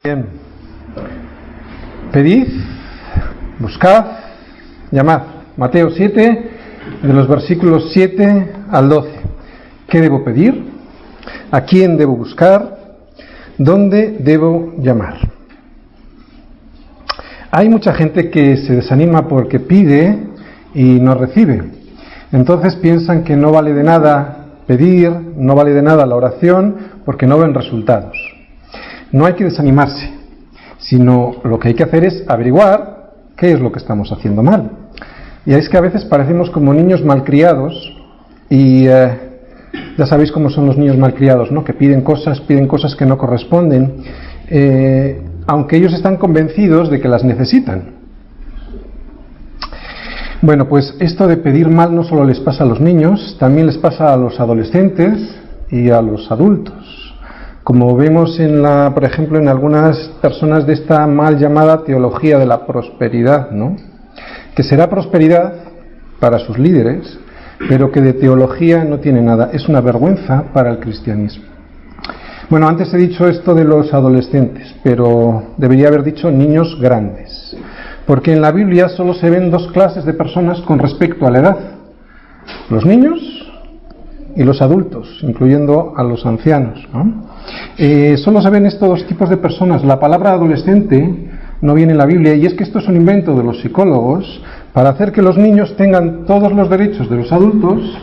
Bien. Pedid, buscad, llamad. Mateo 7, de los versículos 7 al 12. ¿Qué debo pedir? ¿A quién debo buscar? ¿Dónde debo llamar? Hay mucha gente que se desanima porque pide y no recibe. Entonces piensan que no vale de nada pedir, no vale de nada la oración porque no ven resultados. No hay que desanimarse, sino lo que hay que hacer es averiguar qué es lo que estamos haciendo mal. Y es que a veces parecemos como niños malcriados y ya sabéis cómo son los niños malcriados, ¿no? Que piden cosas que no corresponden, aunque ellos están convencidos de que las necesitan. Bueno, pues esto de pedir mal no solo les pasa a los niños, también les pasa a los adolescentes y a los adultos. Como vemos por ejemplo, en algunas personas de esta mal llamada teología de la prosperidad, ¿no? Que será prosperidad para sus líderes, pero que de teología no tiene nada. Es una vergüenza para el cristianismo. Bueno, antes he dicho esto de los adolescentes, pero debería haber dicho niños grandes. Porque en la Biblia solo se ven dos clases de personas con respecto a la edad. Los niños y los adultos, incluyendo a los ancianos, ¿no? Solo se ven estos dos tipos de personas. La palabra adolescente no viene en la Biblia, y es que esto es un invento de los psicólogos para hacer que los niños tengan todos los derechos de los adultos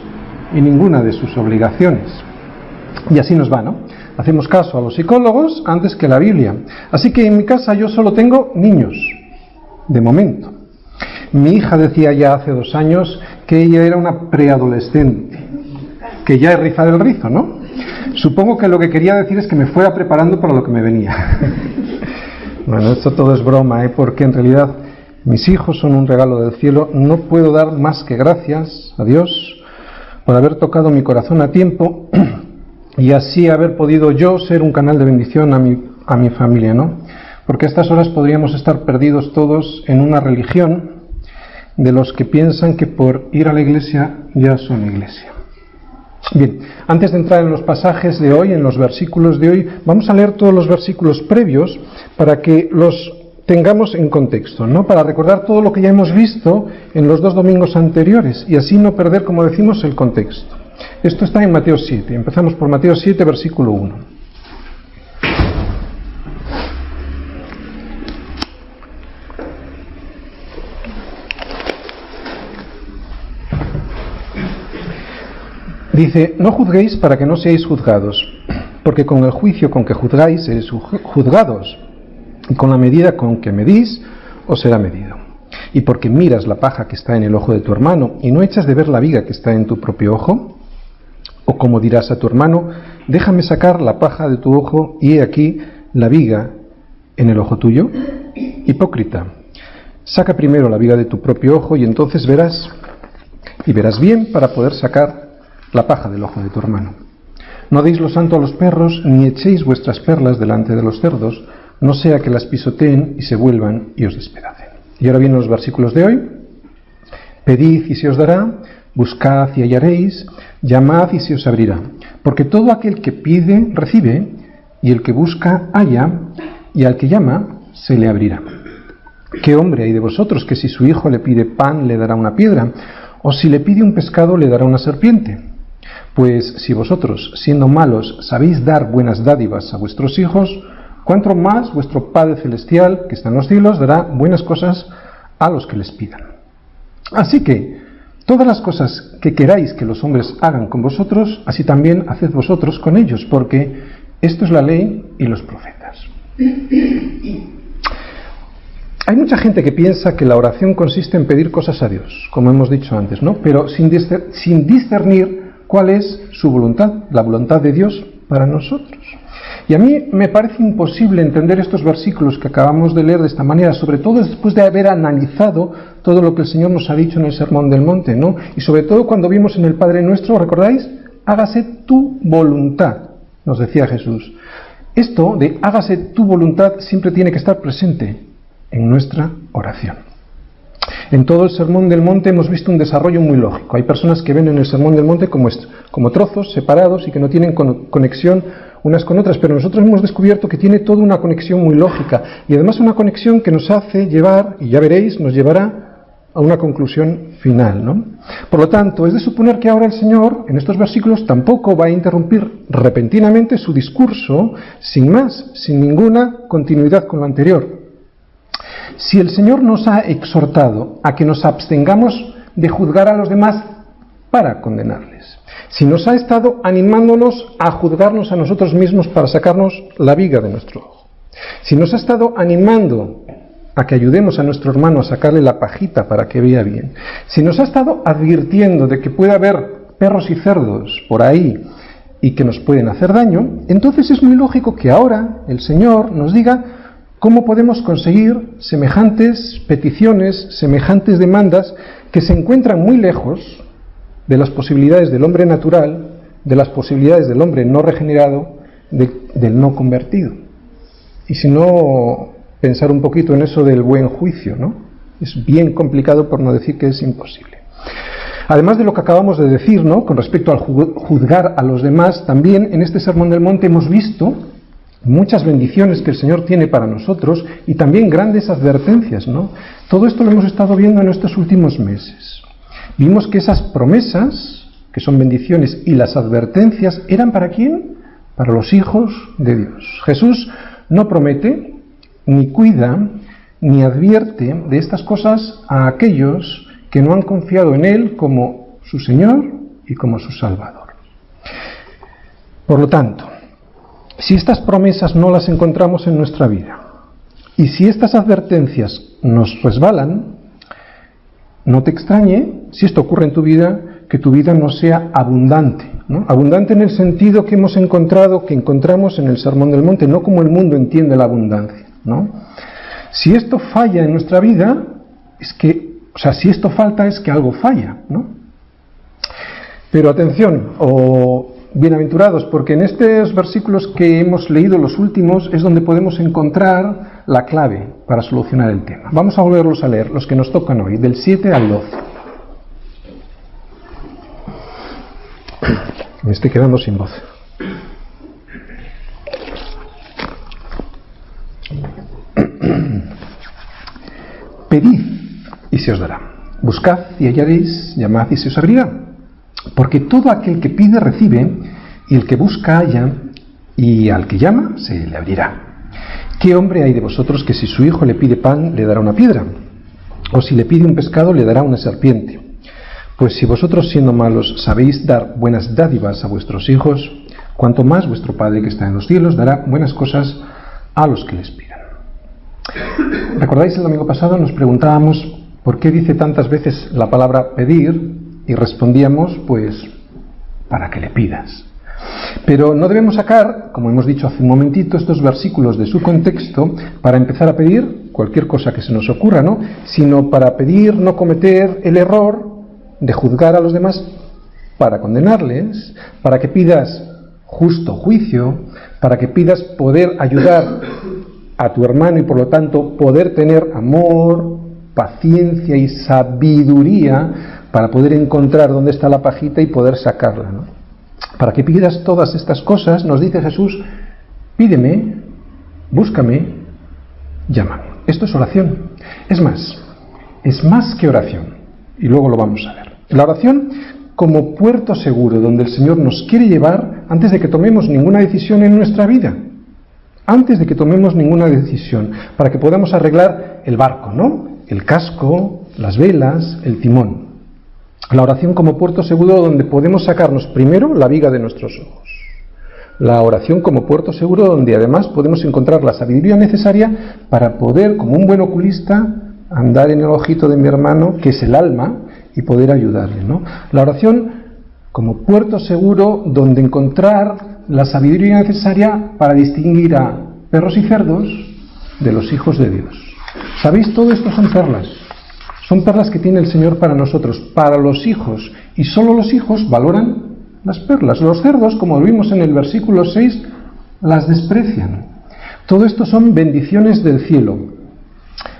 y ninguna de sus obligaciones. Y así nos va, ¿no? Hacemos caso a los psicólogos antes que a la Biblia. Así que en mi casa yo solo tengo niños, de momento. Mi hija decía ya hace 2 años que ella era una preadolescente, que ya es rizar el rizo, ¿no? Supongo que lo que quería decir es que me fuera preparando para lo que me venía. Bueno, esto todo es broma, porque en realidad mis hijos son un regalo del cielo. No puedo dar más que gracias a Dios por haber tocado mi corazón a tiempo y así haber podido yo ser un canal de bendición a mi familia, ¿no? Porque a estas horas podríamos estar perdidos todos en una religión de los que piensan que por ir a la iglesia ya son iglesia. Bien, antes de entrar en los pasajes de hoy, en los versículos de hoy, vamos a leer todos los versículos previos para que los tengamos en contexto, ¿no? Para recordar todo lo que ya hemos visto en los 2 domingos anteriores y así no perder, como decimos, el contexto. Esto está en Mateo 7. Empezamos por Mateo 7, versículo 1. Dice: no juzguéis para que no seáis juzgados, porque con el juicio con que juzgáis seréis juzgados, y con la medida con que medís os será medido. Y porque miras la paja que está en el ojo de tu hermano, y no echas de ver la viga que está en tu propio ojo, o como dirás a tu hermano: déjame sacar la paja de tu ojo, y he aquí la viga en el ojo tuyo. Hipócrita, saca primero la viga de tu propio ojo, y entonces verás bien para poder sacar la paja del ojo de tu hermano. No deis lo santo a los perros, ni echéis vuestras perlas delante de los cerdos, no sea que las pisoteen y se vuelvan y os despedacen. Y ahora vienen los versículos de hoy. Pedid y se os dará, buscad y hallaréis, llamad y se os abrirá. Porque todo aquel que pide, recibe, y el que busca, halla, y al que llama, se le abrirá. ¿Qué hombre hay de vosotros que si su hijo le pide pan, le dará una piedra? ¿O si le pide un pescado, le dará una serpiente? Pues si vosotros, siendo malos, sabéis dar buenas dádivas a vuestros hijos, ¿cuánto más vuestro Padre Celestial, que está en los cielos, dará buenas cosas a los que les pidan? Así que, todas las cosas que queráis que los hombres hagan con vosotros, así también haced vosotros con ellos, porque esto es la ley y los profetas. Hay mucha gente que piensa que la oración consiste en pedir cosas a Dios, como hemos dicho antes, ¿no? Pero sin discernir cuál es su voluntad, la voluntad de Dios para nosotros. Y a mí me parece imposible entender estos versículos que acabamos de leer de esta manera, sobre todo después de haber analizado todo lo que el Señor nos ha dicho en el Sermón del Monte, ¿no? Y sobre todo cuando vimos en el Padre Nuestro, ¿recordáis? Hágase tu voluntad, nos decía Jesús. Esto de hágase tu voluntad siempre tiene que estar presente en nuestra oración. En todo el Sermón del Monte hemos visto un desarrollo muy lógico. Hay personas que ven en el Sermón del Monte como trozos separados y que no tienen conexión unas con otras, pero nosotros hemos descubierto que tiene toda una conexión muy lógica y además una conexión que nos hace llevar, y ya veréis, nos llevará a una conclusión final, ¿no? Por lo tanto, es de suponer que ahora el Señor, en estos versículos, tampoco va a interrumpir repentinamente su discurso, sin más, sin ninguna continuidad con lo anterior. Si el Señor nos ha exhortado a que nos abstengamos de juzgar a los demás para condenarles, si nos ha estado animándonos a juzgarnos a nosotros mismos para sacarnos la viga de nuestro ojo, si nos ha estado animando a que ayudemos a nuestro hermano a sacarle la pajita para que vea bien, si nos ha estado advirtiendo de que puede haber perros y cerdos por ahí y que nos pueden hacer daño, entonces es muy lógico que ahora el Señor nos diga cómo podemos conseguir semejantes peticiones, semejantes demandas que se encuentran muy lejos de las posibilidades del hombre natural, de las posibilidades del hombre no regenerado, del no convertido. Y si no, pensar un poquito en eso del buen juicio, ¿no? Es bien complicado, por no decir que es imposible. Además de lo que acabamos de decir, ¿no?, con respecto al juzgar a los demás, también en este Sermón del Monte hemos visto muchas bendiciones que el Señor tiene para nosotros y también grandes advertencias, ¿no? Todo esto lo hemos estado viendo en estos últimos meses. Vimos que esas promesas, que son bendiciones, y las advertencias, ¿eran para quién? Para los hijos de Dios. Jesús no promete, ni cuida, ni advierte de estas cosas a aquellos que no han confiado en Él como su Señor y como su Salvador. Por lo tanto, si estas promesas no las encontramos en nuestra vida, y si estas advertencias nos resbalan, no te extrañe, si esto ocurre en tu vida, que tu vida no sea abundante, ¿no? Abundante en el sentido que hemos encontrado, que encontramos en el Sermón del Monte, no como el mundo entiende la abundancia, ¿no? Si esto falla en nuestra vida, es que, si esto falta es que algo falla, ¿no? Pero atención, bienaventurados, porque en estos versículos que hemos leído, los últimos, es donde podemos encontrar la clave para solucionar el tema. Vamos a volverlos a leer, los que nos tocan hoy, del 7 al 12. Me estoy quedando sin voz. Pedid y se os dará. Buscad y hallaréis, llamad y se os abrirá. Porque todo aquel que pide recibe, y el que busca halla, y al que llama se le abrirá. ¿Qué hombre hay de vosotros que si su hijo le pide pan le dará una piedra? ¿O si le pide un pescado le dará una serpiente? Pues si vosotros siendo malos sabéis dar buenas dádivas a vuestros hijos, cuanto más vuestro Padre que está en los cielos dará buenas cosas a los que les pidan. ¿Recordáis el domingo pasado? Nos preguntábamos por qué dice tantas veces la palabra pedir y respondíamos, pues, para que le pidas. Pero no debemos sacar, como hemos dicho hace un momentito, estos versículos de su contexto para empezar a pedir cualquier cosa que se nos ocurra, ¿no? Sino para pedir no cometer el error de juzgar a los demás para condenarles, para que pidas justo juicio, para que pidas poder ayudar a tu hermano y por lo tanto poder tener amor, paciencia y sabiduría para poder encontrar dónde está la pajita y poder sacarla, ¿no? Para que pidas todas estas cosas, nos dice Jesús, pídeme, búscame, llámame. Esto es oración. Es más que oración. Y luego lo vamos a ver. La oración como puerto seguro donde el Señor nos quiere llevar antes de que tomemos ninguna decisión en nuestra vida. Antes de que tomemos ninguna decisión, para que podamos arreglar el barco, ¿no? El casco, las velas, el timón. La oración como puerto seguro donde podemos sacarnos primero la viga de nuestros ojos. La oración como puerto seguro donde además podemos encontrar la sabiduría necesaria para poder, como un buen oculista, andar en el ojito de mi hermano, que es el alma, y poder ayudarle, ¿no? La oración como puerto seguro donde encontrar la sabiduría necesaria para distinguir a perros y cerdos de los hijos de Dios. ¿Sabéis? Todo esto son perlas. Son perlas que tiene el Señor para nosotros, para los hijos. Y solo los hijos valoran las perlas. Los cerdos, como vimos en el versículo 6, las desprecian. Todo esto son bendiciones del cielo.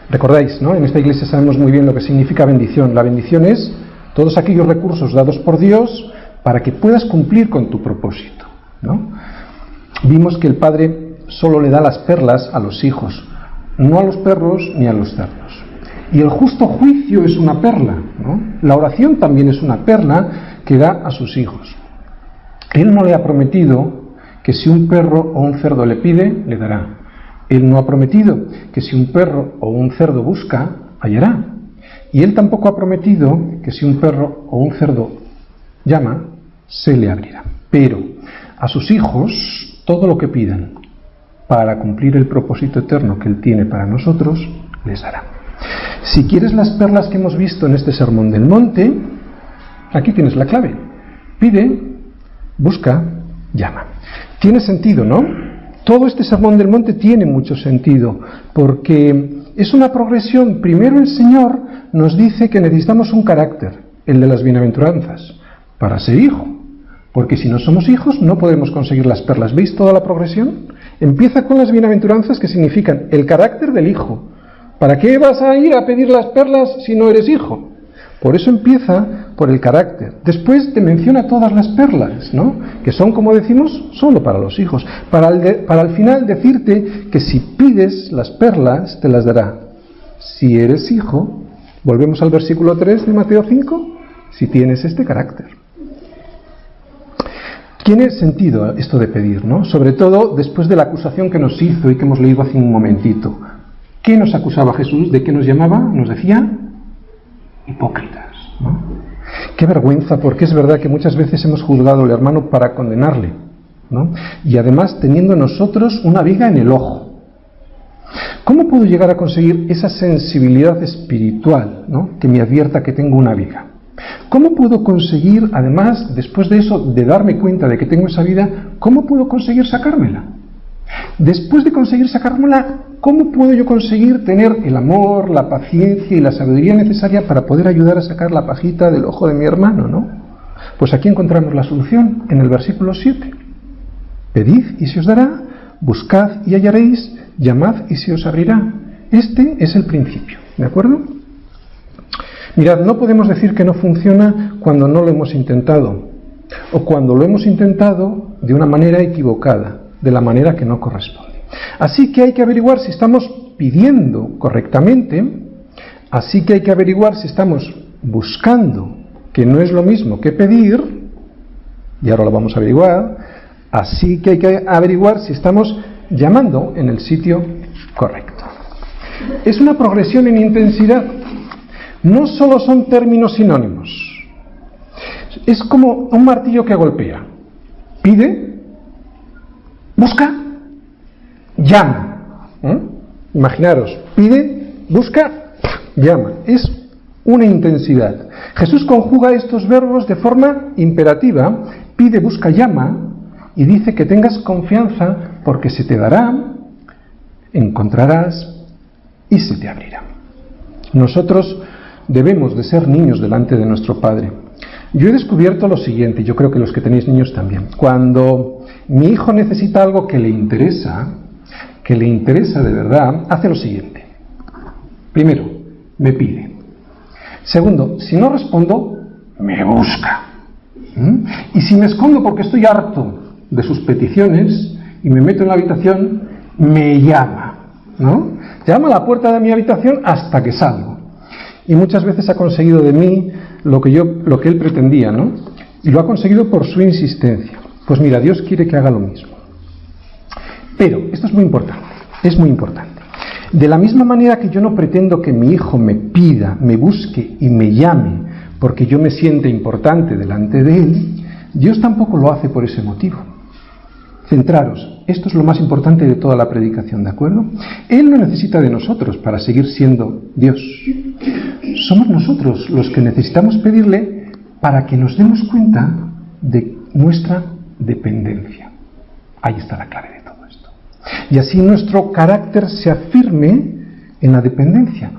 Recordáis, ¿no? En esta iglesia sabemos muy bien lo que significa bendición. La bendición es todos aquellos recursos dados por Dios para que puedas cumplir con tu propósito, ¿no? vimos que el Padre solo le da las perlas a los hijos, no a los perros ni a los cerdos. Y el justo juicio es una perla, ¿no? La oración también es una perla que da a sus hijos. Él no le ha prometido que si un perro o un cerdo le pide, le dará. Él no ha prometido que si un perro o un cerdo busca, hallará. Y Él tampoco ha prometido que si un perro o un cerdo llama, se le abrirá. Pero a sus hijos, todo lo que pidan para cumplir el propósito eterno que Él tiene para nosotros, les dará. Si quieres las perlas que hemos visto en este Sermón del Monte, aquí tienes la clave. Pide, busca, llama. Tiene sentido, ¿no? Todo este Sermón del Monte tiene mucho sentido, porque es una progresión. Primero el Señor nos dice que necesitamos un carácter, el de las bienaventuranzas, para ser hijo. Porque si no somos hijos no podemos conseguir las perlas. ¿Veis toda la progresión? Empieza con las bienaventuranzas, que significan el carácter del hijo. ¿Para qué vas a ir a pedir las perlas si no eres hijo? Por eso empieza por el carácter. Después te menciona todas las perlas, ¿no? Que son, como decimos, solo para los hijos. Para al final decirte que si pides las perlas, te las dará. Si eres hijo, volvemos al versículo 3 de Mateo 5, si tienes este carácter. Tiene sentido esto de pedir, ¿no? Sobre todo después de la acusación que nos hizo y que hemos leído hace un momentito. ¿Qué nos acusaba Jesús? ¿De qué nos llamaba? Nos decía hipócritas, ¿no? Qué vergüenza, porque es verdad que muchas veces hemos juzgado al hermano para condenarle, ¿no? Y además teniendo nosotros una viga en el ojo. ¿Cómo puedo llegar a conseguir esa sensibilidad espiritual, ¿no? Que me advierta que tengo una viga? ¿Cómo puedo conseguir, además, después de eso, de darme cuenta de que tengo esa vida, cómo puedo conseguir sacármela? Después de conseguir sacármela, ¿cómo puedo yo conseguir tener el amor, la paciencia y la sabiduría necesaria para poder ayudar a sacar la pajita del ojo de mi hermano, ¿no? Pues aquí encontramos la solución, en el versículo 7. Pedid y se os dará, buscad y hallaréis, llamad y se os abrirá. Este es el principio, ¿de acuerdo? Mirad, no podemos decir que no funciona cuando no lo hemos intentado, o cuando lo hemos intentado de una manera equivocada, de la manera que no corresponde. Así que hay que averiguar si estamos pidiendo correctamente, así que hay que averiguar si estamos buscando, que no es lo mismo que pedir, y ahora lo vamos a averiguar, así que hay que averiguar si estamos llamando en el sitio correcto. Es una progresión en intensidad, no solo son términos sinónimos, es como un martillo que golpea, pide, busca, llama. Imaginaros, pide, busca, llama. Es una intensidad. Jesús conjuga estos verbos de forma imperativa, pide, busca, llama, y dice que tengas confianza porque se te dará, encontrarás y se te abrirá. Nosotros debemos de ser niños delante de nuestro Padre. Yo he descubierto lo siguiente, yo creo que los que tenéis niños también. Cuando mi hijo necesita algo que le interesa de verdad, hace lo siguiente. Primero, me pide. Segundo, si no respondo, me busca. Y si me escondo porque estoy harto de sus peticiones y me meto en la habitación, me llama, ¿no? Llama a la puerta de mi habitación hasta que salgo. Y muchas veces ha conseguido de mí lo que él pretendía, ¿no? Y lo ha conseguido por su insistencia. Pues mira, Dios quiere que haga lo mismo. Pero, esto es muy importante. De la misma manera que yo no pretendo que mi hijo me pida, me busque y me llame porque yo me siente importante delante de él, Dios tampoco lo hace por ese motivo. Centraros, esto es lo más importante de toda la predicación, ¿de acuerdo? Él no necesita de nosotros para seguir siendo Dios. Somos nosotros los que necesitamos pedirle para que nos demos cuenta de nuestra dependencia. Ahí está la clave de todo esto. Y así nuestro carácter se afirme en la dependencia.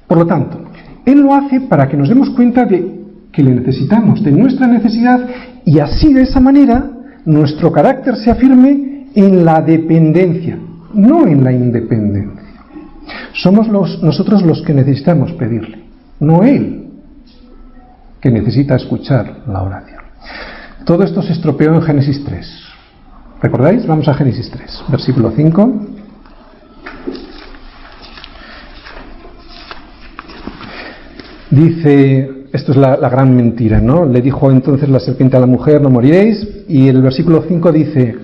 Por lo tanto, Él lo hace para que nos demos cuenta de que le necesitamos, de nuestra necesidad, y así de esa manera nuestro carácter se afirme en la dependencia, no en la independencia. Somos nosotros los que necesitamos pedirle, no Él, que necesita escuchar la oración. Todo esto se estropeó en Génesis 3. ¿Recordáis? Vamos a Génesis 3, versículo 5. Dice, esto es la gran mentira, ¿no? Le dijo entonces la serpiente a la mujer, no moriréis, y el versículo 5 dice,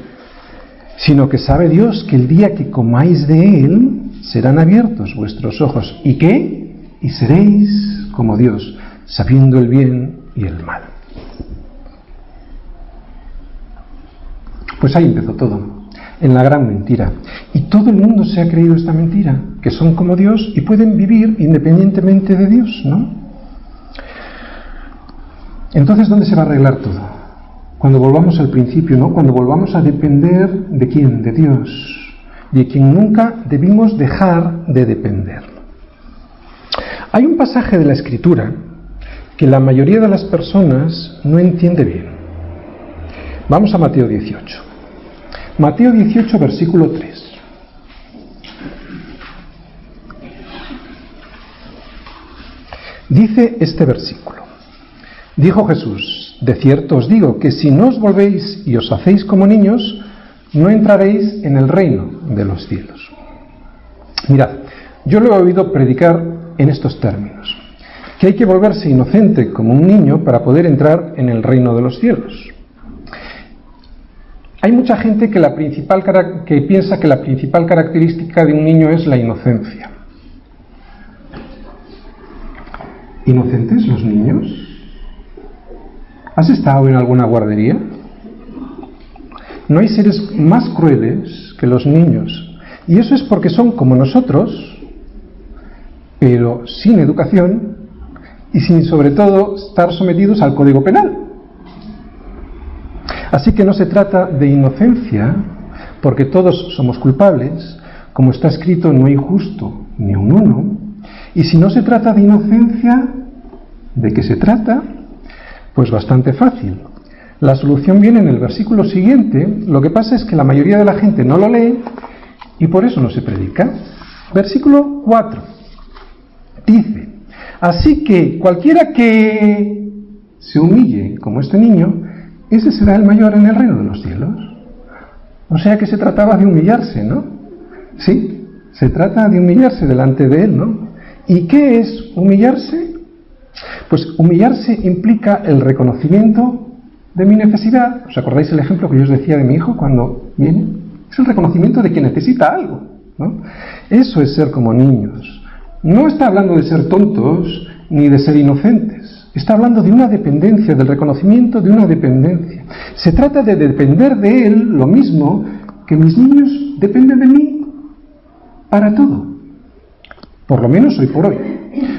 sino que sabe Dios que el día que comáis de él, serán abiertos vuestros ojos. ¿Y qué? Y seréis como Dios, sabiendo el bien y el mal. Pues ahí empezó todo, en la gran mentira. Y todo el mundo se ha creído esta mentira, que son como Dios y pueden vivir independientemente de Dios, ¿no? Entonces, ¿dónde se va a arreglar todo? Cuando volvamos al principio, ¿no? Cuando volvamos a depender ¿de quién? De Dios, de quien nunca debimos dejar de depender. Hay un pasaje de la Escritura que la mayoría de las personas no entiende bien. Vamos a Mateo 18. Mateo 18, versículo 3. Dice este versículo: dijo Jesús, de cierto os digo que si no os volvéis y os hacéis como niños, no entraréis en el reino de los cielos. Mirad, yo lo he oído predicar en estos términos, que hay que volverse inocente como un niño para poder entrar en el reino de los cielos. Hay mucha gente que piensa que la principal característica de un niño es la inocencia. ¿Inocentes los niños? ¿Has estado en alguna guardería? No hay seres más crueles que los niños, y eso es porque son como nosotros, pero sin educación y sin, sobre todo, estar sometidos al Código Penal. Así que no se trata de inocencia, porque todos somos culpables, como está escrito, no hay justo ni un uno. Y si no se trata de inocencia, ¿de qué se trata? Pues bastante fácil. La solución viene en el versículo siguiente. Lo que pasa es que la mayoría de la gente no lo lee y por eso no se predica. Versículo 4 dice: así que cualquiera que se humille como este niño, ese será el mayor en el reino de los cielos. O sea que se trataba de humillarse, ¿no? Sí, se trata de humillarse delante de él, ¿no? ¿Y qué es humillarse? Pues humillarse implica el reconocimiento de mi necesidad. ¿Os acordáis el ejemplo que yo os decía de mi hijo cuando viene? Es el reconocimiento de que necesita algo, ¿no? Eso es ser como niños. No está hablando de ser tontos ni de ser inocentes. Está hablando de una dependencia, del reconocimiento de una dependencia. Se trata de depender de él lo mismo que mis niños dependen de mí para todo. Por lo menos hoy por hoy.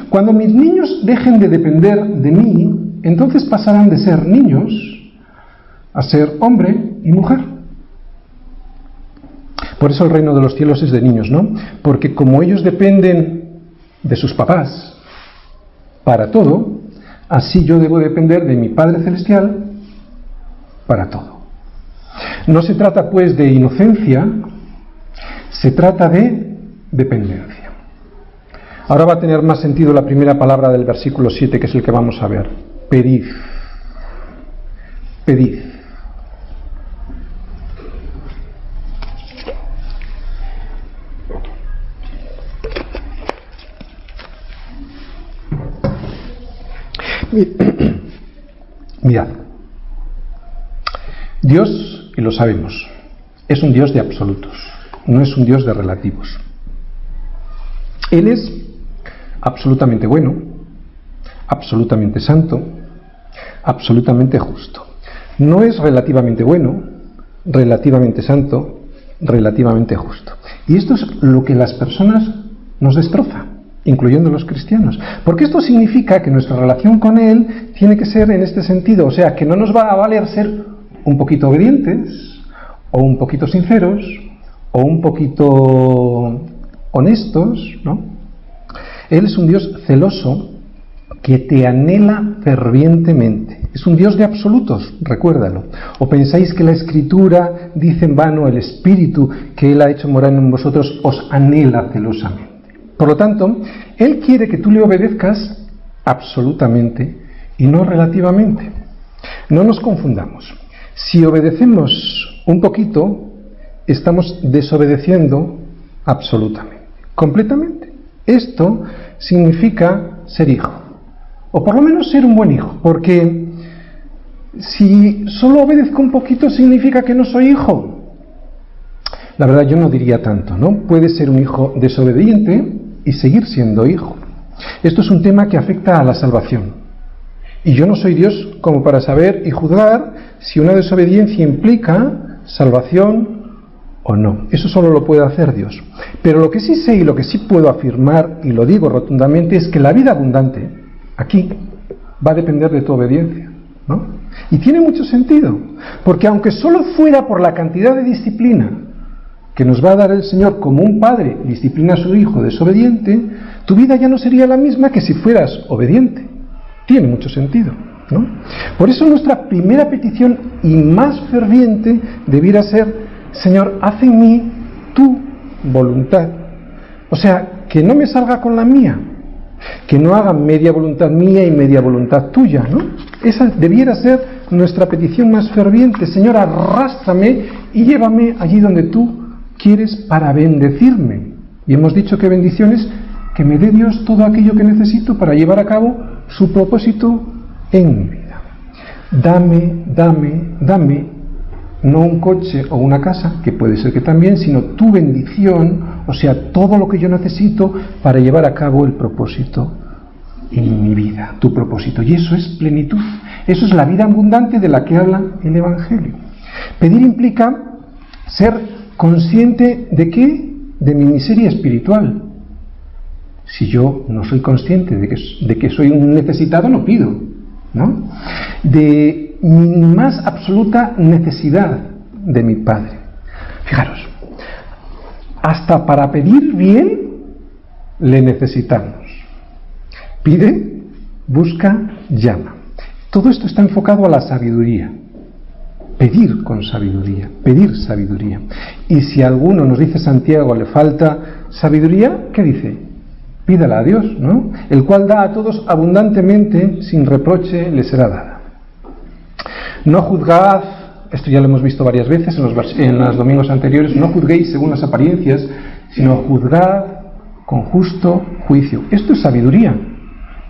Cuando mis niños dejen de depender de mí, entonces pasarán de ser niños a ser hombre y mujer. Por eso el reino de los cielos es de niños, ¿no? Porque como ellos dependen de sus papás para todo, así yo debo depender de mi Padre Celestial para todo. No se trata pues de inocencia, se trata de dependencia. Ahora va a tener más sentido la primera palabra del versículo 7, que es el que vamos a ver. Pedid. Pedid. Mirad, Dios, y lo sabemos, es un Dios de absolutos, no es un Dios de relativos. Él es absolutamente bueno, absolutamente santo, absolutamente justo. No es relativamente bueno, relativamente santo, relativamente justo. Y esto es lo que las personas nos destroza, incluyendo los cristianos. Porque esto significa que nuestra relación con Él tiene que ser en este sentido, o sea, que no nos va a valer ser un poquito obedientes, o un poquito sinceros, o un poquito honestos, ¿no? Él es un Dios celoso que te anhela fervientemente. Es un Dios de absolutos, recuérdalo. ¿O pensáis que la Escritura dice en vano el Espíritu que Él ha hecho morar en vosotros os anhela celosamente? Por lo tanto, Él quiere que tú le obedezcas absolutamente y no relativamente. No nos confundamos. Si obedecemos un poquito, estamos desobedeciendo absolutamente, completamente. Esto significa ser hijo, o por lo menos ser un buen hijo, porque si solo obedezco un poquito significa que no soy hijo. La verdad yo no diría tanto, ¿no? Puede ser un hijo desobediente y seguir siendo hijo. Esto es un tema que afecta a la salvación. Y yo no soy Dios como para saber y juzgar si una desobediencia implica salvación o no. Eso solo lo puede hacer Dios. Pero lo que sí sé y lo que sí puedo afirmar, y lo digo rotundamente, es que la vida abundante, aquí, va a depender de tu obediencia, ¿no? Y tiene mucho sentido, porque aunque solo fuera por la cantidad de disciplina que nos va a dar el Señor como un padre disciplina a su hijo desobediente, tu vida ya no sería la misma que si fueras obediente. Tiene mucho sentido, ¿no? Por eso nuestra primera petición y más ferviente debiera ser: Señor, haz en mí tu voluntad. O sea, que no me salga con la mía, que no haga media voluntad mía y media voluntad tuya, ¿no? Esa debiera ser nuestra petición más ferviente. Señor, arrástrame y llévame allí donde tú quieres para bendecirme. Y hemos dicho que bendiciones, que me dé Dios todo aquello que necesito para llevar a cabo su propósito en mi vida. Dame, dame, dame, no un coche o una casa, que puede ser que también, sino tu bendición, o sea, todo lo que yo necesito para llevar a cabo el propósito en mi vida, tu propósito. Y eso es plenitud, eso es la vida abundante de la que habla el Evangelio. Pedir implica ser consciente ¿de qué? De mi miseria espiritual. Si yo no soy consciente de que soy un necesitado, no pido, ¿no? De mi más absoluta necesidad de mi Padre. Fijaros, hasta para pedir bien le necesitamos. Pide, busca, llama. Todo esto está enfocado a la sabiduría. Pedir con sabiduría, pedir sabiduría. Y si a alguno, nos dice Santiago, le falta sabiduría, ¿qué dice? Pídala a Dios, ¿no? El cual da a todos abundantemente, sin reproche le será dada. No juzgad, esto ya lo hemos visto varias veces en los domingos anteriores, no juzguéis según las apariencias, sino juzgad con justo juicio. Esto es sabiduría.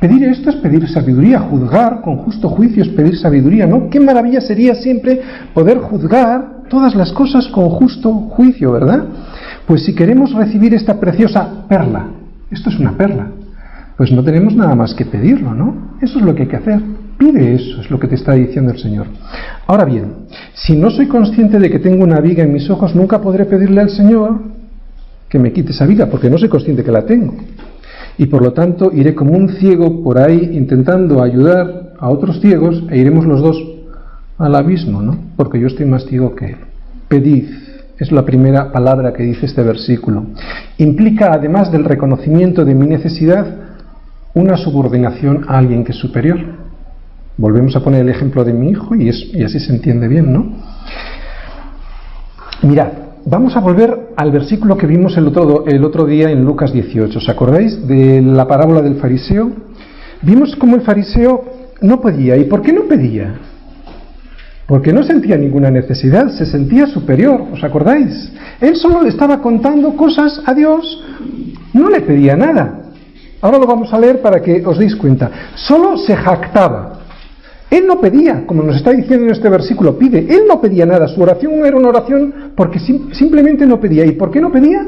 Pedir esto es pedir sabiduría, juzgar con justo juicio es pedir sabiduría, ¿no? Qué maravilla sería siempre poder juzgar todas las cosas con justo juicio, ¿verdad? Pues si queremos recibir esta preciosa perla, esto es una perla, pues no tenemos nada más que pedirlo, ¿no? Eso es lo que hay que hacer. Pide eso, es lo que te está diciendo el Señor. Ahora bien, si no soy consciente de que tengo una viga en mis ojos, nunca podré pedirle al Señor que me quite esa viga, porque no soy consciente que la tengo. Y por lo tanto iré como un ciego por ahí intentando ayudar a otros ciegos e iremos los dos al abismo, ¿no? Porque yo estoy más ciego que él. Pedid, es la primera palabra que dice este versículo. Implica, además del reconocimiento de mi necesidad, una subordinación a alguien que es superior. Volvemos a poner el ejemplo de mi hijo y así se entiende bien, ¿no? Mirad, vamos a volver al versículo que vimos el otro día en Lucas 18. ¿Os acordáis de la parábola del fariseo? Vimos cómo el fariseo no pedía. ¿Y por qué no pedía? Porque no sentía ninguna necesidad, se sentía superior. ¿Os acordáis? Él solo le estaba contando cosas a Dios, no le pedía nada. Ahora lo vamos a leer para que os deis cuenta. Solo se jactaba. Él no pedía, como nos está diciendo en este versículo, pide. Él no pedía nada, su oración no era una oración porque simplemente no pedía. ¿Y por qué no pedía?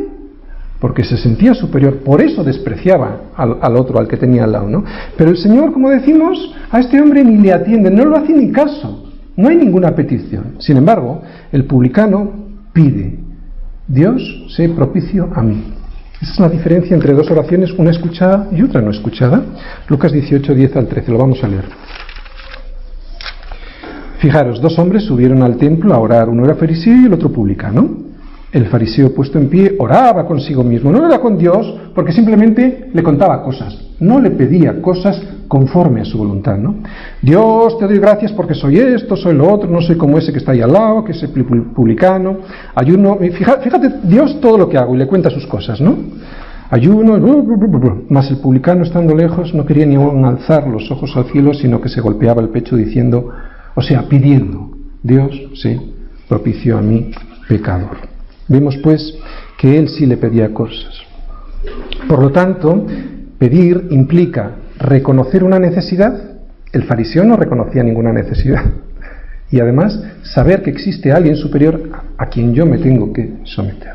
Porque se sentía superior, por eso despreciaba al otro, al que tenía al lado, ¿no? Pero el Señor, como decimos, a este hombre ni le atiende, no lo hace ni caso, no hay ninguna petición. Sin embargo, el publicano pide: Dios, sé propicio a mí. Esa es la diferencia entre dos oraciones, una escuchada y otra no escuchada. Lucas 18, 10 al 13, lo vamos a leer. Fijaros, dos hombres subieron al templo a orar, uno era fariseo y el otro publicano. El fariseo, puesto en pie, oraba consigo mismo, no era con Dios, porque simplemente le contaba cosas, no le pedía cosas conforme a su voluntad, ¿no? Dios, te doy gracias porque soy esto, soy lo otro, no soy como ese que está ahí al lado, que es el publicano, ayuno, fíjate Dios todo lo que hago, y le cuenta sus cosas, ¿no? Ayuno, mas el publicano, estando lejos, no quería ni aún alzar los ojos al cielo, sino que se golpeaba el pecho diciendo, o sea, pidiendo: Dios, sé propicio a mi pecador. Vemos pues que él sí le pedía cosas. Por lo tanto, pedir implica reconocer una necesidad. El fariseo no reconocía ninguna necesidad. Y además, saber que existe alguien superior a quien yo me tengo que someter.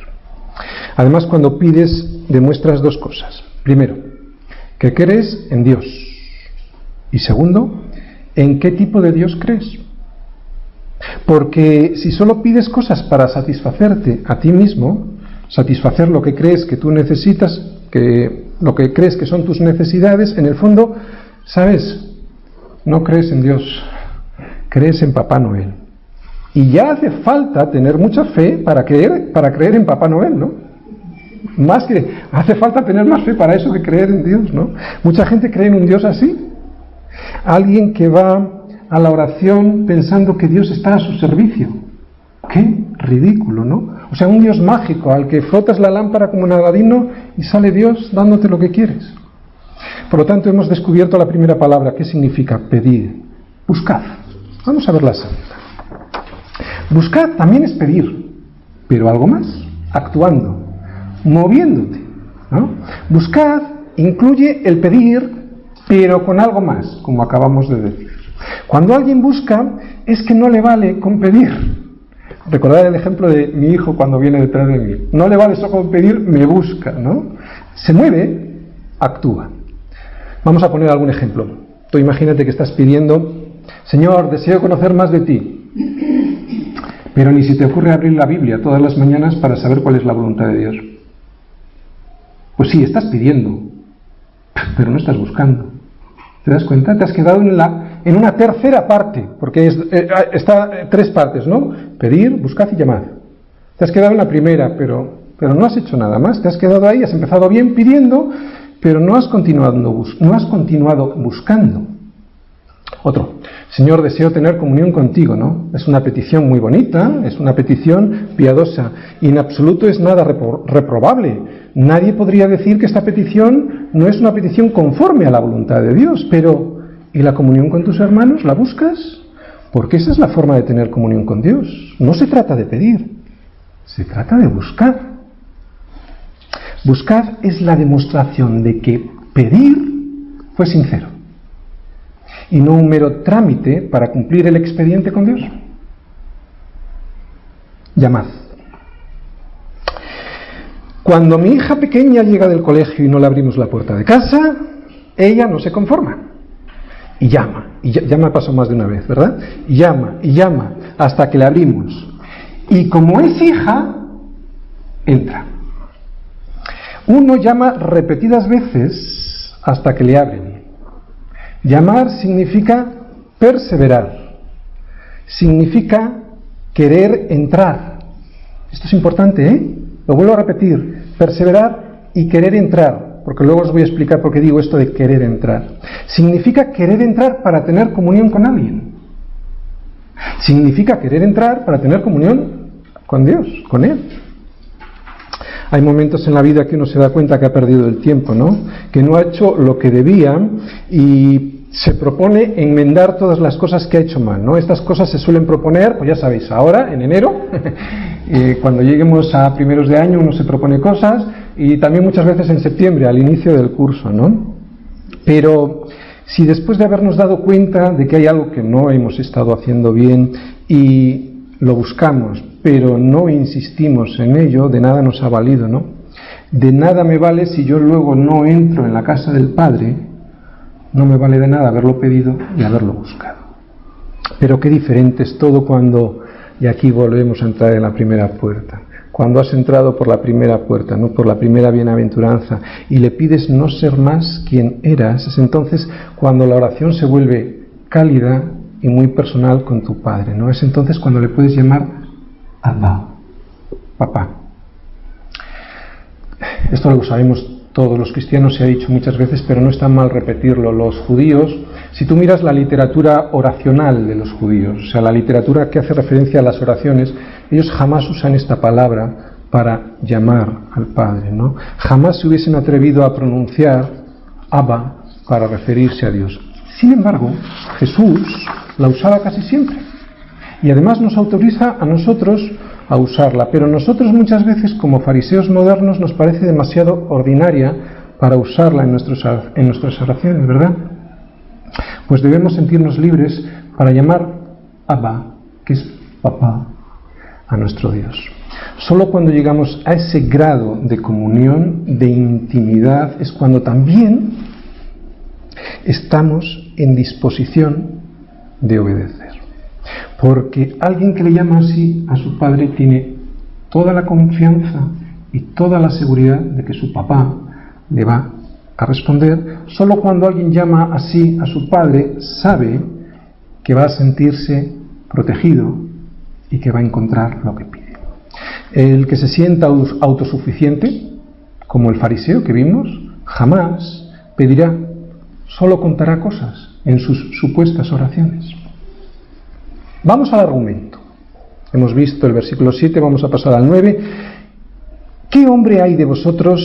Además, cuando pides, demuestras dos cosas. Primero, que crees en Dios. Y segundo, ¿en qué tipo de Dios crees? Porque si solo pides cosas para satisfacerte a ti mismo, satisfacer lo que crees que tú necesitas, lo que crees que son tus necesidades, en el fondo, ¿sabes? No crees en Dios, crees en Papá Noel. Y ya hace falta tener mucha fe para creer en Papá Noel, ¿no? Más que hace falta tener más fe para eso que creer en Dios, ¿no? Mucha gente cree en un Dios así. Alguien que va a la oración pensando que Dios está a su servicio. ¡Qué ridículo!, ¿no? O sea, un Dios mágico al que frotas la lámpara como un Aladino y sale Dios dándote lo que quieres. Por lo tanto, hemos descubierto la primera palabra. ¿Qué significa pedir? Buscad. Vamos a ver la segunda. Buscad también es pedir, pero algo más, actuando, moviéndote, ¿no? Buscad incluye el pedir, pero con algo más, como acabamos de decir. Cuando alguien busca, es que no le vale con pedir. Recordad el ejemplo de mi hijo cuando viene detrás de mí. No le vale solo con pedir, me busca, ¿no? Se mueve, actúa. Vamos a poner algún ejemplo. Tú imagínate que estás pidiendo: Señor, deseo conocer más de ti. Pero ni si te ocurre abrir la Biblia todas las mañanas para saber cuál es la voluntad de Dios. Pues sí, estás pidiendo, pero no estás buscando. ¿Te das cuenta? Te has quedado en una tercera parte, porque está tres partes, ¿no? Pedir, buscad y llamad. Te has quedado en la primera, pero no has hecho nada más. Te has quedado ahí, has empezado bien pidiendo, pero no has continuado buscando. Otro: Señor, deseo tener comunión contigo, ¿no? Es una petición muy bonita, es una petición piadosa, y en absoluto es nada reprobable. Nadie podría decir que esta petición no es una petición conforme a la voluntad de Dios, pero ¿y la comunión con tus hermanos? ¿La buscas? Porque esa es la forma de tener comunión con Dios. No se trata de pedir, se trata de buscar. Buscar es la demostración de que pedir fue sincero y no un mero trámite para cumplir el expediente con Dios. Llamad. Cuando mi hija pequeña llega del colegio y no le abrimos la puerta de casa, ella no se conforma y llama. Y ya me ha pasado más de una vez, ¿verdad? Y llama hasta que le abrimos. Y como es hija, entra. Uno llama repetidas veces hasta que le abren. Llamar significa perseverar, significa querer entrar. Esto es importante, ¿eh? Lo vuelvo a repetir: perseverar y querer entrar, porque luego os voy a explicar por qué digo esto de querer entrar. Significa querer entrar para tener comunión con alguien. Significa querer entrar para tener comunión con Dios, con Él. Hay momentos en la vida que uno se da cuenta que ha perdido el tiempo, ¿no? Que no ha hecho lo que debía y se propone enmendar todas las cosas que ha hecho mal, ¿no? Estas cosas se suelen proponer, pues ya sabéis, ahora, en enero, cuando lleguemos a primeros de año uno se propone cosas, y también muchas veces en septiembre, al inicio del curso, ¿no? Pero si después de habernos dado cuenta de que hay algo que no hemos estado haciendo bien y lo buscamos, pero no insistimos en ello, de nada nos ha valido, ¿no? De nada me vale si yo luego no entro en la casa del Padre, no me vale de nada haberlo pedido y haberlo buscado. Pero qué diferente es todo cuando, y aquí volvemos a entrar en la primera puerta, cuando has entrado por la primera puerta, no por la primera bienaventuranza, y le pides no ser más quien eras, es entonces cuando la oración se vuelve cálida y muy personal con tu Padre, ¿no? Es entonces cuando le puedes llamar Abba, papá. Esto lo sabemos todos los cristianos, se ha dicho muchas veces, pero no está mal repetirlo. Los judíos, si tú miras la literatura oracional de los judíos, o sea, la literatura que hace referencia a las oraciones, ellos jamás usan esta palabra para llamar al Padre, ¿no? Jamás se hubiesen atrevido a pronunciar Abba para referirse a Dios. Sin embargo, Jesús la usaba casi siempre. Y además nos autoriza a nosotros a usarla, pero nosotros muchas veces como fariseos modernos nos parece demasiado ordinaria para usarla en nuestras oraciones, ¿verdad? Pues debemos sentirnos libres para llamar Abba, que es papá, a nuestro Dios. Solo cuando llegamos a ese grado de comunión, de intimidad, es cuando también estamos en disposición de obedecer. Porque alguien que le llama así a su padre tiene toda la confianza y toda la seguridad de que su papá le va a responder. Solo cuando alguien llama así a su padre sabe que va a sentirse protegido y que va a encontrar lo que pide. El que se sienta autosuficiente, como el fariseo que vimos, jamás pedirá, solo contará cosas en sus supuestas oraciones. Vamos al argumento. Hemos visto el versículo 7, vamos a pasar al 9. ¿Qué hombre hay de vosotros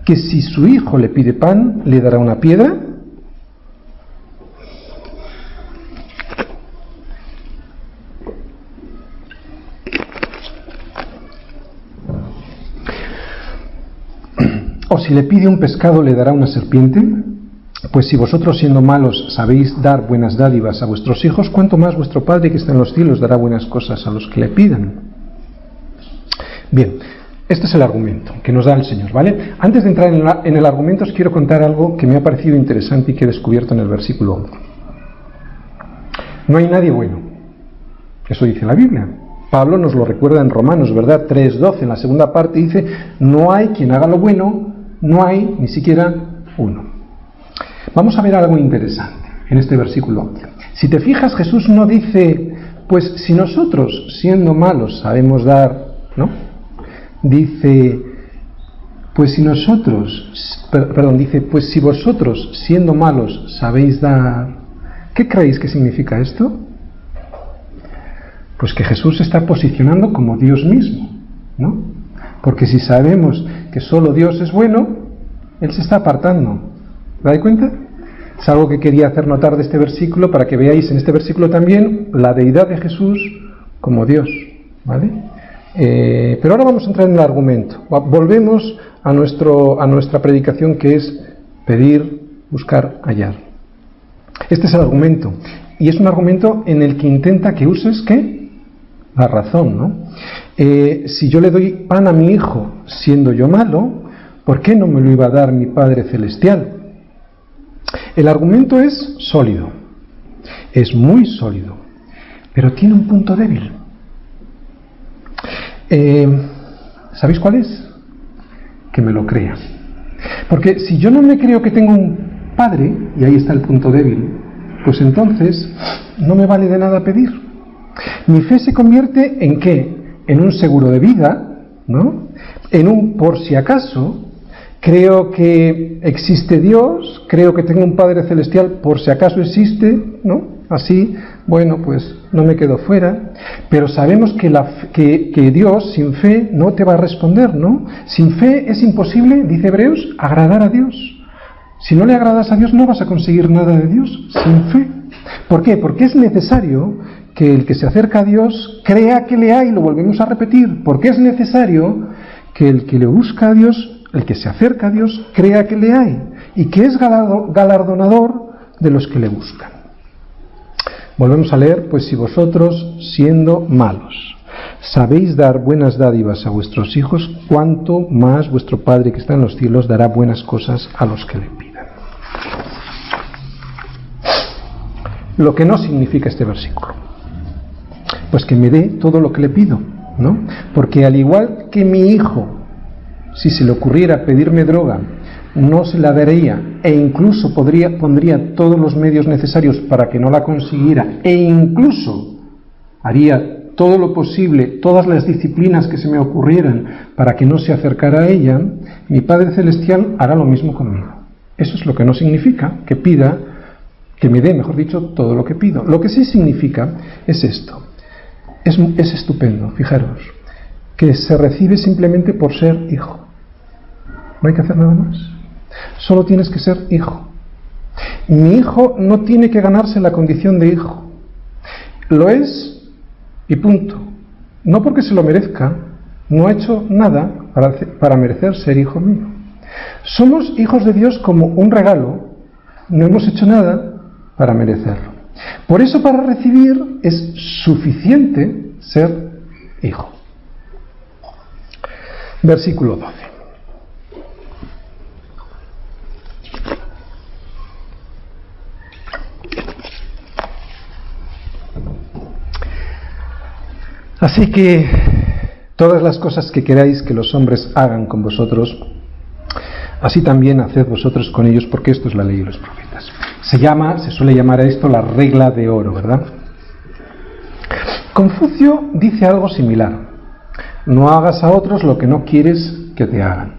que si su hijo le pide pan, le dará una piedra? ¿O si le pide un pescado, le dará una serpiente? Pues si vosotros siendo malos sabéis dar buenas dádivas a vuestros hijos, ¿cuánto más vuestro Padre que está en los cielos dará buenas cosas a los que le pidan? Bien, este es el argumento que nos da el Señor, ¿vale? Antes de entrar en el argumento os quiero contar algo que me ha parecido interesante y que he descubierto en el versículo 11. No hay nadie bueno. Eso dice la Biblia. Pablo nos lo recuerda en Romanos, ¿verdad? 3:12, en la segunda parte dice, no hay quien haga lo bueno, no hay ni siquiera uno. Vamos a ver algo interesante en este versículo 11. Si te fijas, Jesús no dice, pues si nosotros siendo malos sabemos dar, ¿no? Dice, pues si vosotros siendo malos sabéis dar. ¿Qué creéis que significa esto? Pues que Jesús se está posicionando como Dios mismo, ¿no? Porque si sabemos que solo Dios es bueno, Él se está apartando. ¿Dais cuenta? Es algo que quería hacer notar de este versículo para que veáis en este versículo también la deidad de Jesús como Dios, ¿vale? Pero ahora vamos a entrar en el argumento. Volvemos a nuestra predicación, que es pedir, buscar, hallar. Este es el argumento. Y es un argumento en el que intenta que uses, ¿qué? La razón, ¿no? Si yo le doy pan a mi hijo siendo yo malo, ¿por qué no me lo iba a dar mi Padre Celestial? El argumento es sólido, es muy sólido, pero tiene un punto débil. ¿Sabéis cuál es? Que me lo crea. Porque si yo no me creo que tengo un padre, y ahí está el punto débil, pues entonces no me vale de nada pedir. Mi fe se convierte en ¿qué? En un seguro de vida, ¿no? En un por si acaso. Creo que existe Dios, creo que tengo un Padre Celestial por si acaso existe, ¿no? Así, bueno, pues no me quedo fuera. Pero sabemos que Dios sin fe no te va a responder, ¿no? Sin fe es imposible, dice Hebreos, agradar a Dios. Si no le agradas a Dios no vas a conseguir nada de Dios, sin fe. ¿Por qué? Porque es necesario que el que se acerca a Dios crea que le hay, lo volvemos a repetir, porque es necesario que el que le busca a Dios, el que se acerca a Dios, crea que le hay y que es galardonador de los que le buscan. Volvemos a leer, pues si vosotros, siendo malos, sabéis dar buenas dádivas a vuestros hijos, cuánto más vuestro Padre que está en los cielos dará buenas cosas a los que le pidan. Lo que no significa este versículo, pues que me dé todo lo que le pido, ¿no? Porque al igual que mi hijo, si se le ocurriera pedirme droga, no se la daría e incluso pondría todos los medios necesarios para que no la consiguiera e incluso haría todo lo posible, todas las disciplinas que se me ocurrieran para que no se acercara a ella, mi Padre Celestial hará lo mismo conmigo. Eso es lo que no significa que pida, que me dé, mejor dicho, todo lo que pido. Lo que sí significa es esto. Es estupendo, fijaros, que se recibe simplemente por ser hijo. No hay que hacer nada más. Solo tienes que ser hijo. Mi hijo no tiene que ganarse la condición de hijo. Lo es Y punto. No porque se lo merezca, no ha hecho nada para merecer ser hijo mío. Somos hijos de Dios como un regalo, no hemos hecho nada para merecerlo. Por eso para recibir es suficiente ser hijo. Versículo 12. Así que todas las cosas que queráis que los hombres hagan con vosotros, así también haced vosotros con ellos, porque esto es la ley y los profetas. Se suele llamar a esto la regla de oro, ¿verdad? Confucio dice algo similar: no hagas a otros lo que no quieres que te hagan.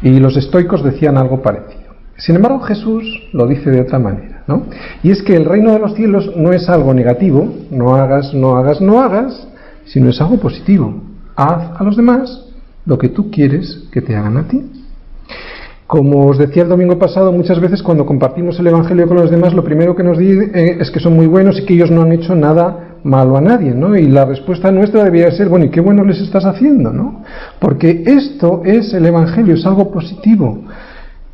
Y los estoicos decían algo parecido. Sin embargo, Jesús lo dice de otra manera, ¿no? Y es que el reino de los cielos no es algo negativo, no hagas, no hagas, no hagas, sino es algo positivo. Haz a los demás lo que tú quieres que te hagan a ti. Como os decía el domingo pasado, muchas veces cuando compartimos el Evangelio con los demás, lo primero que nos dicen es que son muy buenos y que ellos no han hecho nada malo a nadie, ¿no? Y la respuesta nuestra debería ser: bueno, ¿y qué bueno les estás haciendo, no? Porque esto es el Evangelio, es algo positivo.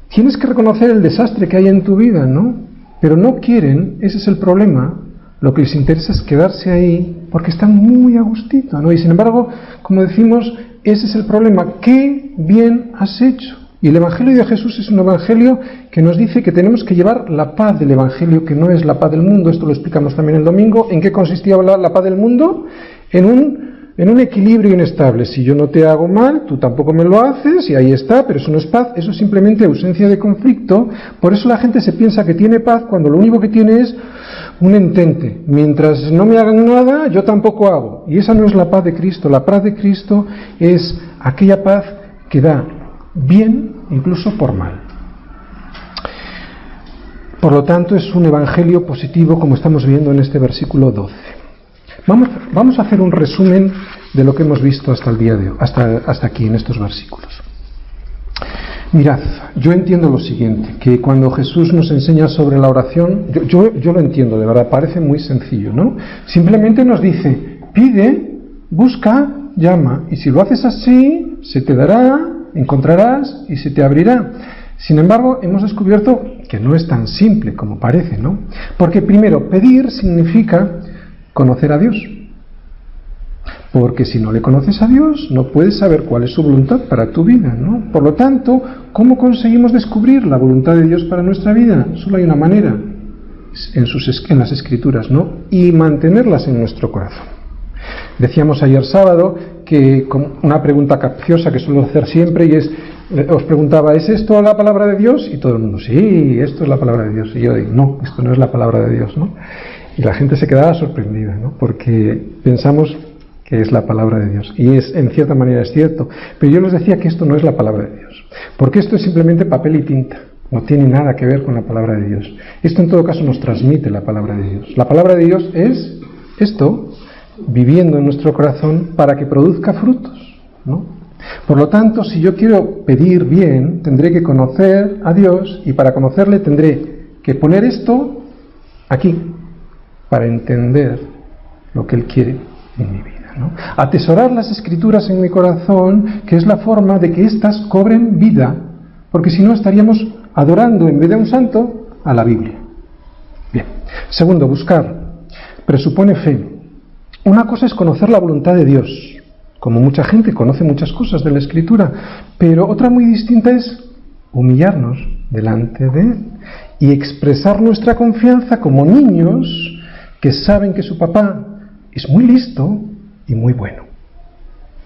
Tienes que reconocer el desastre que hay en tu vida, ¿no? Pero no quieren, ese es el problema. Lo que les interesa es quedarse ahí porque están muy a gustito, ¿no? Y sin embargo, como decimos, ese es el problema. ¿Qué bien has hecho? Y el Evangelio de Jesús es un Evangelio que nos dice que tenemos que llevar la paz del Evangelio, que no es la paz del mundo. Esto lo explicamos también el domingo. ¿En qué consistía la paz del mundo? En un equilibrio inestable. Si yo no te hago mal, tú tampoco me lo haces, y ahí está, pero eso no es paz, eso es simplemente ausencia de conflicto. Por eso la gente se piensa que tiene paz cuando lo único que tiene es un entente. Mientras no me hagan nada, yo tampoco hago. Y esa no es la paz de Cristo. La paz de Cristo es aquella paz que da bien incluso por mal. Por lo tanto, es un evangelio positivo, como estamos viendo en este versículo 12. Vamos a hacer un resumen de lo que hemos visto hasta el día de hoy, hasta aquí en estos versículos. Mirad, yo entiendo lo siguiente, que cuando Jesús nos enseña sobre la oración, yo lo entiendo, de verdad, parece muy sencillo, ¿no? Simplemente nos dice: pide, busca, llama, y si lo haces así, se te dará, encontrarás y se te abrirá. Sin embargo, hemos descubierto que no es tan simple como parece, ¿no? Porque primero, pedir significa conocer a Dios. Porque si no le conoces a Dios, no puedes saber cuál es su voluntad para tu vida, ¿no? Por lo tanto, ¿cómo conseguimos descubrir la voluntad de Dios para nuestra vida? Solo hay una manera, en las Escrituras, ¿no? Y mantenerlas en nuestro corazón. Decíamos ayer sábado que, con una pregunta capciosa que suelo hacer siempre, y os preguntaba: ¿es esto la palabra de Dios? Y todo el mundo: sí, esto es la palabra de Dios. Y yo digo: no, esto no es la palabra de Dios, ¿no? Y la gente se quedaba sorprendida, ¿no? Porque pensamos que es la palabra de Dios. Y en cierta manera es cierto. Pero yo les decía que esto no es la palabra de Dios. Porque esto es simplemente papel y tinta. No tiene nada que ver con la palabra de Dios. Esto en todo caso nos transmite la palabra de Dios. La palabra de Dios es esto, viviendo en nuestro corazón para que produzca frutos, ¿no? Por lo tanto, si yo quiero pedir bien, tendré que conocer a Dios, y para conocerle tendré que poner esto aquí, para entender lo que Él quiere en mi vida, ¿no? Atesorar las Escrituras en mi corazón, que es la forma de que éstas cobren vida, porque si no estaríamos adorando en vez de a un santo a la Biblia. Bien. Segundo, buscar. Presupone fe. Una cosa es conocer la voluntad de Dios, como mucha gente conoce muchas cosas de la Escritura, pero otra muy distinta es humillarnos delante de Él y expresar nuestra confianza como niños que saben que su papá es muy listo y muy bueno.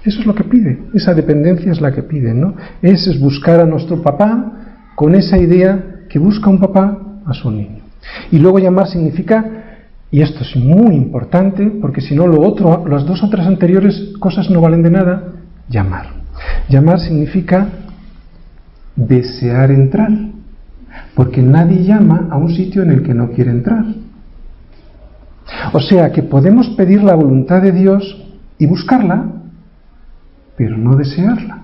Eso es lo que pide, esa dependencia es la que pide, ¿no? Es buscar a nuestro papá con esa idea que busca un papá a su niño. Y luego llamar significa, y esto es muy importante, porque si no las dos otras anteriores cosas no valen de nada, llamar. Llamar significa desear entrar, porque nadie llama a un sitio en el que no quiere entrar. O sea que podemos pedir la voluntad de Dios y buscarla, pero no desearla,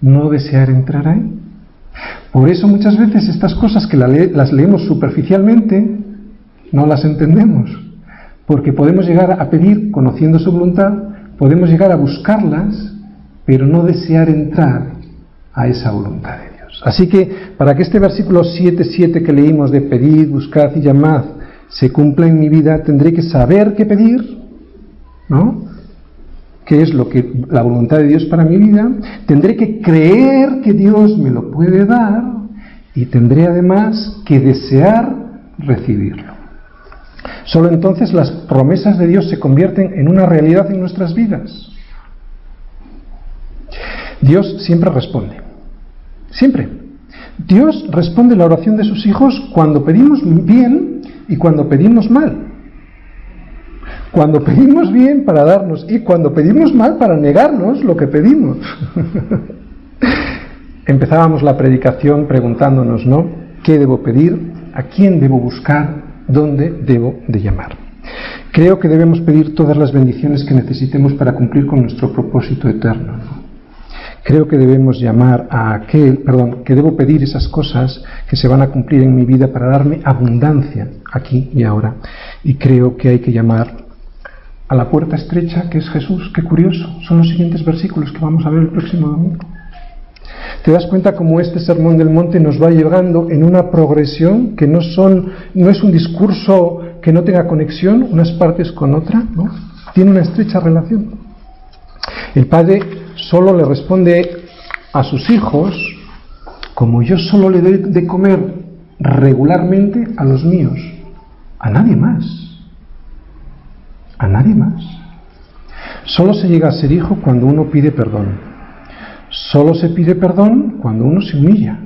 no desear entrar ahí. Por eso muchas veces estas cosas que las leemos superficialmente no las entendemos, Porque podemos llegar a pedir conociendo su voluntad, podemos llegar a buscarlas, pero no desear entrar a esa voluntad de Dios. Así que para que este versículo 7:7 que leímos de pedid, buscad y llamad se cumpla en mi vida, tendré que saber qué pedir, ¿no? ¿Qué es lo que la voluntad de Dios para mi vida? Tendré que creer que Dios me lo puede dar y tendré además que desear recibirlo. Solo entonces las promesas de Dios se convierten en una realidad en nuestras vidas. Dios siempre responde. Siempre. Dios responde la oración de sus hijos cuando pedimos bien y cuando pedimos mal. Cuando pedimos bien para darnos y cuando pedimos mal para negarnos lo que pedimos. Empezábamos la predicación preguntándonos, ¿no? ¿Qué debo pedir? ¿A quién debo buscar? ¿Dónde debo de llamar? Creo que debemos pedir todas las bendiciones que necesitemos para cumplir con nuestro propósito eterno, ¿no? Creo que debemos llamar a que debo pedir esas cosas que se van a cumplir en mi vida para darme abundancia aquí y ahora. Y creo que hay que llamar a la puerta estrecha que es Jesús. Qué curioso, son los siguientes versículos que vamos a ver el próximo domingo. ¿Te das cuenta cómo este sermón del monte nos va llevando en una progresión que no es un discurso que no tenga conexión unas partes con otra, ¿no? Tiene una estrecha relación. El Padre solo le responde a sus hijos como yo solo le doy de comer regularmente a los míos, a nadie más. A nadie más. Solo se llega a ser hijo cuando uno pide perdón. Solo se pide perdón cuando uno se humilla.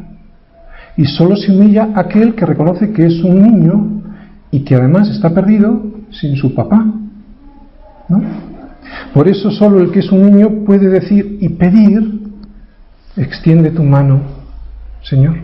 Y solo se humilla aquel que reconoce que es un niño y que además está perdido sin su papá, ¿no? Por eso solo el que es un niño puede decir y pedir, extiende tu mano, Señor.